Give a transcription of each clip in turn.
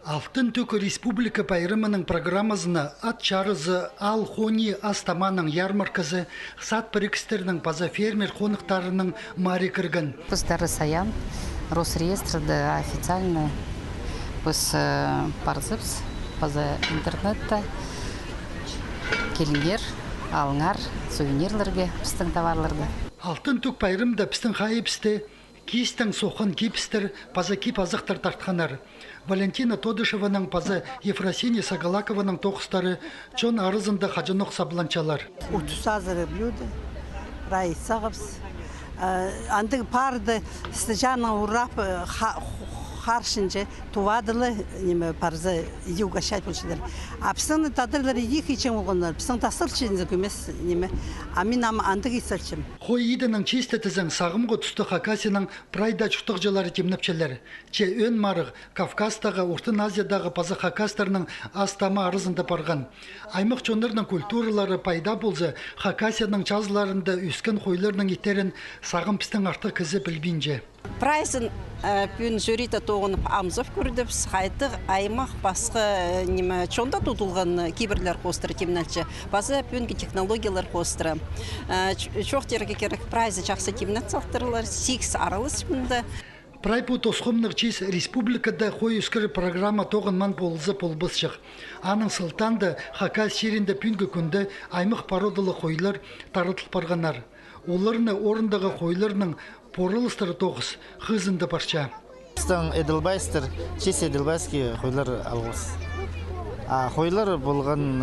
Алтын төк республика пайрымының программасына ат чарызы ал хони астаманың ярмаркасы сат бірікістерінің паза фермер қонықтарының мари кіргін. Пустары саян, Росреестрда официально пус парзыпс, паза интернетта, келгер, алыңар, сувенирлерге, пістің товарларды. Алтын төк пайрымда пістің хайыпсті, кистің соқын кипстер, паза кип азықтар тартқанар. Валентина Тодышеваның паза Ефросиния Сагалакованың тоқыстары чон арызында хажынық сабланчалар. Утусазыры блюда, райсағыпс. Андық парды стыжаны урап харшынче тувадылы парзы югашай пульшыдыр. А псыңны тадырлары ек ичен олғандар, псың тасырчын көмес амин андық исалчым. Хой идінің честетізің сағымғы тұсты Хакасияның прайда чуқтық жылары темніпчелер. Че өн марық Кавказтағы, Ортын Азиядағы паза Хакастарының астама арызында барған. Аймық чонларының культуралары пайда болзы Хакасияның чазыларында үскен хойларының етерін сағым пістің артық кізі білбейінже. Прайсын пүн жөриті тоғынып амзов көрдіп, қайтық аймақ басқа чонда тұтылған кейбірлер қостыры темнәлші. Базы пүнгі технологиялар қостыры. Чоқ терге керек прайзы жақсы темнәт сақтырылар, 6 аралыс мұнда. Прайпу тосқымнық чиз республикада қой үскірі программа тоғынман болызы полбыз шық. Аның сылтанды Хакас шерінде пүнгі күнді аймық пародылы қойлар тарытыл барғанар. Оларыны орындағы қойларының порылыстыры тоғыз хызынды парча. Біздің Эдельбайстер, чес Эдельбайский қойлар алғыз. Қойлар болған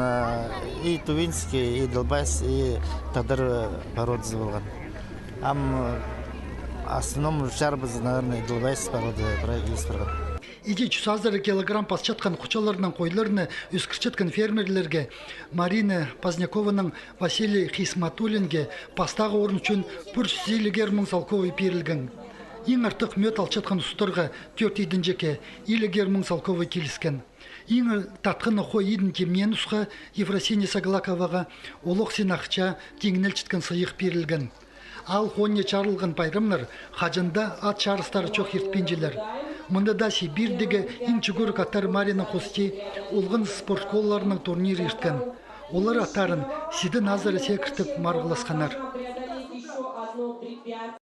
и Тувинский, и Эдельбайс, и Тадар пародызы болған. Основном жарбыз, наверное, Эдельбайс пароды есть барған. Иде 100 килограмм пасчатқан құчаларының қойларыны үскірчеткен фермерлерге Марина Пазнякованың Василий Хисматулинге пастағы орын үшін пүр зейлігер мың салковый перілген. Ең артық мөт алчатқан ұстырға 4 идінжеке илігер мың салковый келіскен. Ең татқыны қой идін кемнен ұсқа Ефросиния Сагалаковаға олық сенақча теңінел чіткен сыйық перілген. Ал хонне чарылған пайрымлар хажында ат чарыстары чоқ ертпенжелер. Мұнда да Сибирдегі инчігөр катар Марина Хости олғын спорт школаларының турнир ерткен. Олар аттарын Сиді назары секіртіп марғыласқанар.